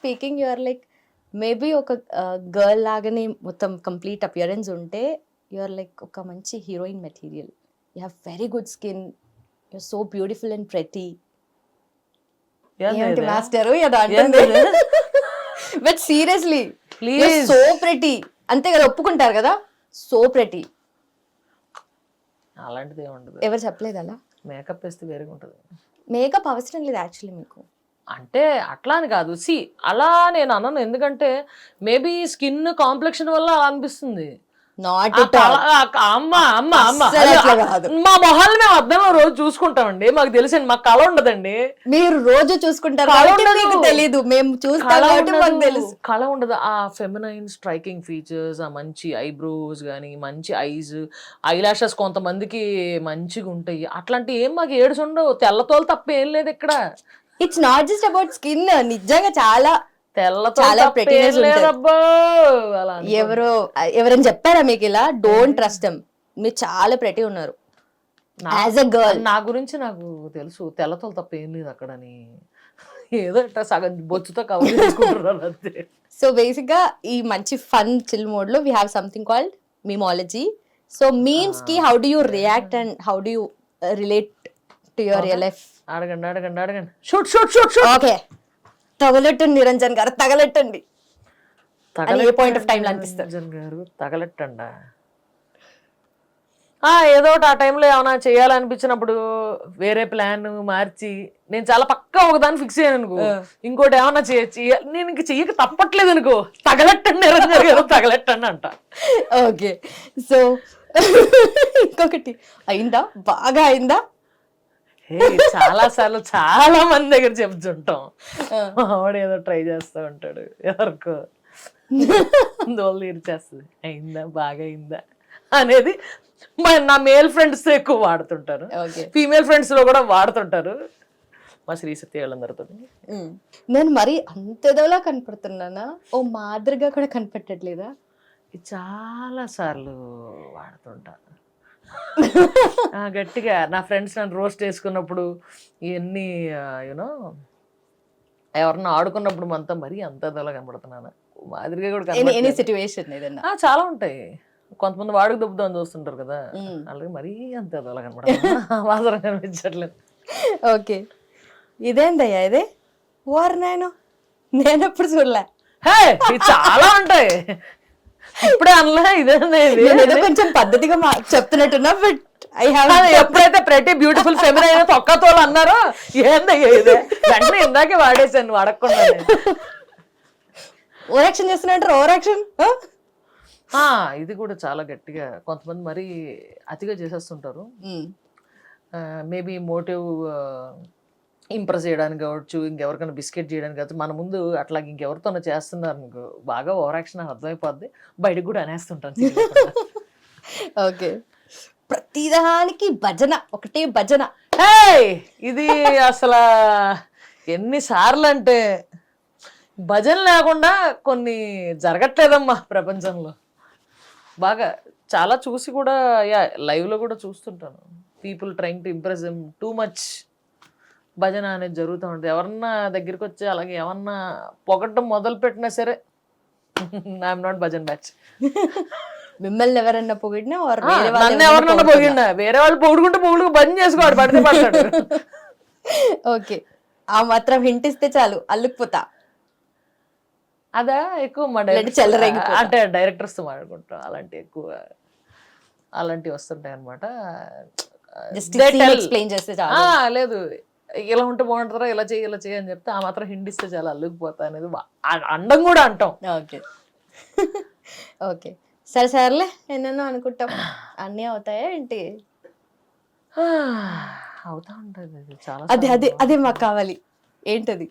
Speaking you are like maybe ఒక girl లాగానే మొత్తం కంప్లీట్ అపియరెన్స్ ఉంటే యు ఆర్ లైక్ ఒక మంచి heroine material. You have very good skin, you are so beautiful and pretty. ఏంటి master ఏదో అంటుంది. But seriously please so pretty, అంతే కదా, ఒప్పుకుంటారు కదా, సో ప్రెటీ. అలాంటిది ఏముండదు. ఎవరు చెప్పలేదు అలా? మేకప్ వేస్తే వేరేగా ఉంటుంది. మేకప్ అవసరం లేదు యాక్చువల్లీ మీకు. అంటే అట్లా అని కాదు, అలా నేను అనను. ఎందుకంటే మేబీ స్కిన్ కాంప్లెక్షన్ వల్ల అలా అనిపిస్తుంది. నాట్ అమ్మ మా మొహాలు మేము అద్దంలో రోజు చూసుకుంటామండి, మాకు తెలుసండి, మాకు కళ ఉండదండి. మీరు రోజు చూసుకుంటారు, తెలీదు, మేము చూస్తాం, తెలుసు. కళ ఉండదు. ఆ ఫెమినైన్ స్ట్రైకింగ్ ఫీచర్స్, ఆ మంచి ఐబ్రోస్ కానీ, మంచి ఐస్, ఐ లాషెస్ కొంతమందికి మంచిగా ఉంటాయి. అట్లాంటి ఏం మాకు ఏడుసు ఉండవు. తెల్లతోలు తప్ప ఏం లేదు ఇక్కడ. It's not just about skin, నిజంగా చాలా చాలా prettiness ఉంటుంది. ఎవరైనా చెప్పారా మీకు ఇలా? డోంట్ ట్రస్ట్ దెమ్, మీరు చాలా ప్రెటీ ఉన్నారు యాజ్ అ గర్ల్. నా గురించి నాకు తెలుసు, తెల్లతోలు తప్ప ఏం లేదు అక్కడని. ఏదో ఇట్లా సగం బొచ్చుతో కవర్ చేసుకుంటున్నారు అంతే. సో బేసిక్ గా ఈ మంచి ఫన్ చిల్ మోడ్ లో we have something called memeology. So memes కి how do you react and how do you relate to your real life? అడగండి. షూట్. ఓకే, తగలెట్టండి నిరంజన్ గారు, తగలెట్టండి. ఏ పాయింట్ ఆఫ్ టైం అనిపిస్తారు నిరంజన్ గారు? తగలెట్టండా? ఏదో ఒకటి ఆ టైంలో ఏమైనా చేయాలనిపించినప్పుడు వేరే ప్లాన్ మార్చి, నేను చాలా పక్కా ఒకదాన్ని ఫిక్స్ అయ్యాను అనుకో, ఇంకోటి ఏమన్నా నేను ఇంక చెయ్యక తప్పట్లేదు అనుకో, తగలెట్టండి నిరంజన్ గారు, తగలెట్టండి అంట. ఓకే, సో ఇంకొకటి అయిందా, బాగా అయిందా? చాలా సార్లు చాలా మంది దగ్గర చెప్తుంటాం, ఆవిడ ఏదో ట్రై చేస్తూ ఉంటాడు, ఎవరికో దోళ్ళు తీర్చేస్తుంది, అయిందా, బాగా అయిందా అనేది. నా మేల్ ఫ్రెండ్స్ ఎక్కువ వాడుతుంటారు, ఫీమేల్ ఫ్రెండ్స్ లో కూడా వాడుతుంటారు, మా శ్రీ సత్య వాళ్ళందరితో. నేను మరి అంతేదోలా కనపడుతున్నానా? ఓ మాదిరిగా కూడా కనపట్టట్లేదా? చాలా సార్లు వాడుతుంటా గట్టిగా. నా ఫ్రెండ్స్ నన్ను రోస్ట్ వేసుకున్నప్పుడు, ఇవన్నీ యూనో ఎవరన్నా ఆడుకున్నప్పుడు మనతో మరీ అంత అదోలా కనపడుతున్నాను, మాదిరిగా కూడా చాలా ఉంటాయి. కొంతమంది వాడుకు దెబ్బతో చూస్తుంటారు కదా, అలాగే మరీ అంత అదోలా కనపడుతున్నా, వాసన కనిపించట్లేదు. ఓకే, ఇదేందయ్యా ఇదే? ఓర్ నేను ఎప్పుడు చూడలే. చాలా ఉంటాయి, ఇప్పుడే అనలే, ఇదే కొంచెం పద్ధతిగా చెప్తున్నట్టున్నా. బట్ ఐ హావ్ ఎప్పుడైతే ప్రతి బ్యూటిఫుల్ ఫెమినైన్ తొక్కతోలు అన్నారో, ఏందయ్యా ఇదే, వెంటనే ఇందాకే వాడేసాను వాడకుండా. ఓవర్ యాక్షన్ చేస్తున్నట్టు, ఓవర్ యాక్షన్. ఇది కూడా చాలా గట్టిగా కొంతమంది మరీ అతిగా చేసేస్తుంటారు. మేబీ మోటివ్ ఇంప్రెస్ చేయడానికి కావచ్చు, ఇంకెవరికైనా బిస్కెట్ చేయడానికి కావచ్చు, మన ముందు అట్లా ఇంకెవరితోనో చేస్తున్నారు మీకు బాగా ఓవర్ యాక్షన్ అర్థమైపోద్ది, బయటకు కూడా అనేస్తుంటాను. ఓకే, ప్రతిదానికి భజన, ఒకటే భజన. ఇది అసలు ఎన్నిసార్లు అంటే, భజన లేకుండా కొన్ని జరగట్లేదమ్మా ప్రపంచంలో. బాగా చాలా చూసి కూడా, లైవ్ లో కూడా చూస్తుంటాను, people trying to impress them too much. భజన అనేది జరుగుతూ ఉంటుంది. ఎవరన్నా దగ్గరికి వచ్చి అలాగే ఏమన్నా పొగట్టం మొదలు పెట్టినా సరే, ఐఎమ్ నాట్ భజన్ బ్యాచ్. మిమ్మల్ని ఎవరన్నా పొగిడినా, నన్ను ఎవరన్నా పొగిడినా, వేరే వాళ్ళు పొగుడుకుంటే భజన చేసుకోవాడు, పడితే పడతాడు. ఓకే, ఆ మాత్రం హింట్ ఇస్తే చాలు అల్లుకుపోతా. అదా ఎక్కువ మా అంటే డైరెక్టర్స్ తో మాట్లాడుకుంటాం, అలాంటివి వస్తుంటాయి అనమాట. లేదు ఇలా ఉంటే బాగుంటుందా, ఇలా చేయి అని చెప్తే ఆ మాత్రం హిండిస్తే చాలా అల్లుకుపోతా అనేది అండం కూడా అంటాం. ఓకే ఓకే, సరేలే, ఎన్నెన్నో అనుకుంటాం, అన్నీ అవుతాయా ఏంటి? అవుతా ఉంటుంది చాలా. అదే మాకు కావాలి. ఏంటది?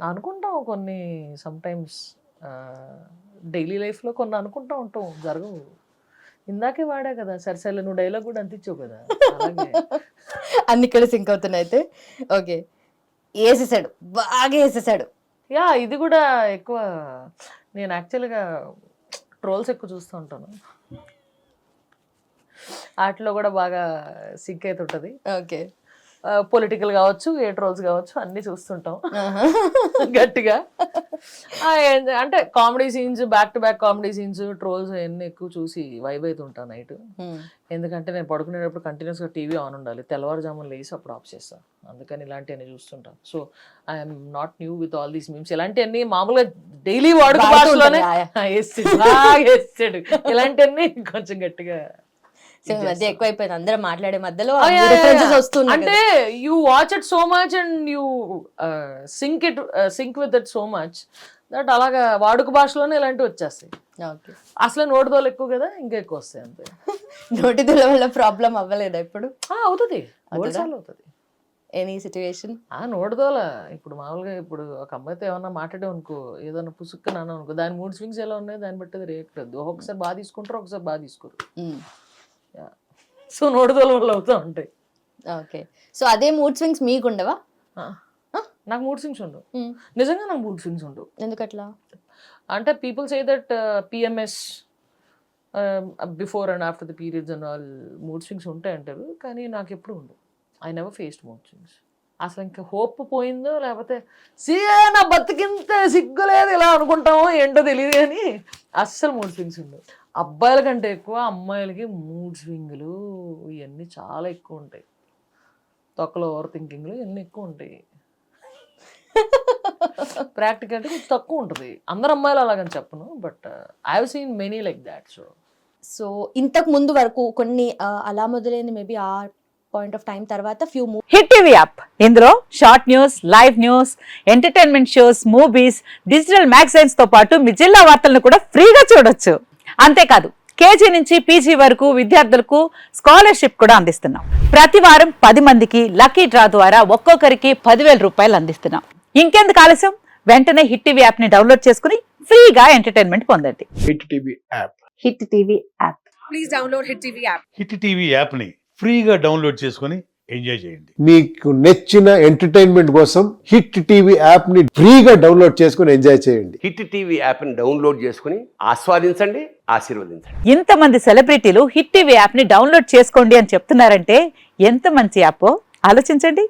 అనుకుంటాం కొన్ని, సమ్టైమ్స్ డైలీ లైఫ్ లో కొన్ని అనుకుంటా ఉంటాం, జరగవు. ఇందాకే వాడా కదా, సరే నువ్వు డైలాగ్ కూడా అంతించావు కదా, అన్ని ఇక్కడ సింక్ అవుతున్నాయి అయితే. ఓకే, వేసేసాడు, బాగా వేసేసాడు. ఇది కూడా ఎక్కువ. నేను యాక్చువల్గా ట్రోల్స్ ఎక్కువ చూస్తూ ఉంటాను, వాటిలో కూడా బాగా సింక్ అవుతుంటది. ఓకే, పొలిటికల్ కావచ్చు, ఏ ట్రోల్స్ కావచ్చు, అన్ని చూస్తుంటాం గట్టిగా. అంటే comedy scenes, back to back comedy scenes, trolls అవన్నీ ఎక్కువ చూసి వైబ్ అవుతుంటాను నైట్. ఎందుకంటే నేను పడుకునేటప్పుడు కంటిన్యూస్గా టీవీ ఆన్ ఉండాలి, తెల్లవారుజామున లేసి అప్పుడు ఆఫ్ చేస్తాను. అందుకని ఇలాంటివన్నీ చూస్తుంటాను. So I'm not new with all these memes. ఇలాంటివన్నీ మామూలుగా డైలీ వాడుక భాషలోనే వేస్తాడు. ఇలాంటివన్నీ కొంచెం గట్టిగా మధ్య ఎక్కువైపోయింది, అందరం మాట్లాడే మధ్యలో వస్తుంది. అంటే you watch it so much and you sync with it so much that అలాగా వాడుక భాషలోనే ఇలాంటివి వచ్చేస్తాయి. అసలు నోటిదోలు ఎక్కువ కదా, ఇంకా ఎక్కువ వస్తాయి అంతే. నోటిదోల వల్ల ప్రాబ్లం అవ్వలేదా ఇప్పుడు? అవుతుంది, అవుతుంది. ఎనీ సిచ్యువేషన్ నోటిదోల ఇప్పుడు మామూలుగా ఇప్పుడు ఒక అమ్మాయితో ఏమన్నా మాట్లాడే అనుకో, ఏదన్నా పుసుక్కున్నాను అనుకో, దాని మూడ్ స్వింగ్స్ ఎలా ఉన్నాయి దాన్ని బట్టి రియాక్ట్ అవుతుంది. ఒకసారి బాగా తీసుకుంటారు, ఒకసారి బాగా తీసుకోరు. సో నోటిదోల వల్ల అవుతూ ఉంటాయి. ఓకే, సో అదే మూడ్ స్వింగ్స్ మీకు ఉండవా? నాకు మూడ్ స్వింగ్స్ ఉండవు, నిజంగా నాకు మూడ్ స్వింగ్స్ ఉండవు. ఎందుకట్లా? అంటే people say that PMS before and after the periods and all mood swings ఉంటాయి అంటారు, కానీ నాకు ఎప్పుడు ఉండవు. I never faced mood swings. అసలు ఇంకా హోప్ పోయిందో లేకపోతే నా బతికింత సిగ్గులేదు ఇలా అనుకుంటామో ఏంటో తెలియదు, కానీ అస్సలు మూడ్ స్వింగ్స్ ఉండవు. అబ్బాయిల కంటే ఎక్కువ అమ్మాయిలకి మూడ్ స్వింగ్లు ఇవన్నీ చాలా ఎక్కువ ఉంటాయి. తొక్కలో ఓవర్ థింకింగ్లు ఇవన్నీ ఎక్కువ ఉంటాయి. ప్రాక్టికల్ కొంచెం తక్కువ ఉంటుంది. అందరు అమ్మాయిలు అలాగని చెప్పను, but I have seen many like that. So ఇంతకు ముందు వరకు కొన్ని అలా మొదలైంది, మేబీ ఆ పాయింట్ ఆఫ్ టైం తర్వాత ఫ్యూ హిట్ టీవీ యాప్, ఇందులో short news, live news, entertainment shows, movies, digital magazines తో పాటు మీ జిల్లా వార్తలను కూడా ఫ్రీగా చూడొచ్చు. అంతేకాదు KG నుంచి PG వరకు విద్యార్థులకు స్కాలర్షిప్ కూడా అందిస్తున్నాం. ప్రతి వారం 10 మందికి లక్కీ డ్రా ద్వారా ఒక్కొక్కరికి 10,000 రూపాయలు అందిస్తున్నాం. ఇంకెందుకు ఆలస్యం, వెంటనే హిట్ టీవీ యాప్ ని డౌన్లోడ్ చేసుకుని ఫ్రీగా ఎంటర్టైన్మెంట్ పొందండి. Hit TV app. Hit TV app. Please download hit TV app. Hit TV app ని ఫ్రీగా డౌన్లోడ్ చేసుకొని ఎంజాయ్ చేయండి. మీకు నచ్చిన ఎంటర్టైన్మెంట్ కోసం హిట్ టీవీ యాప్ ని ఫ్రీగా డౌన్లోడ్ చేసుకొని ఎంజాయ్ చేయండి. హిట్ టీవీ యాప్ని డౌన్లోడ్ చేసుకుని ఆస్వాదించండి, ఆశీర్వదించండి. ఇంతమంది సెలబ్రిటీలు హిట్ టీవీ యాప్ ని డౌన్లోడ్ చేసుకోండి అని చెప్తున్నారంటే ఎంత మంచి యాప్ ఆలోచించండి.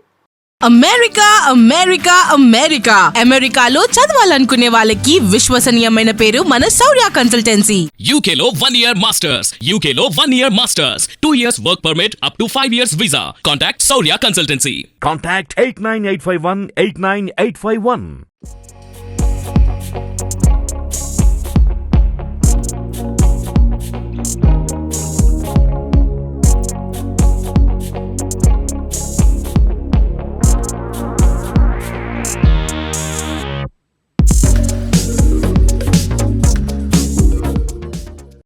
అమెరికా అమెరికా అమెరికా అమెరికాలో చదవాలనుకునే వాళ్ళకి విశ్వసనీయమైన పేరు మన శౌర్య కన్సల్టెన్సీ. UK లో 1 year masters. UK లో 1 year masters. 2 years work permit up to 5 years visa. Contact Saurya Consultancy. Contact 89851 89851.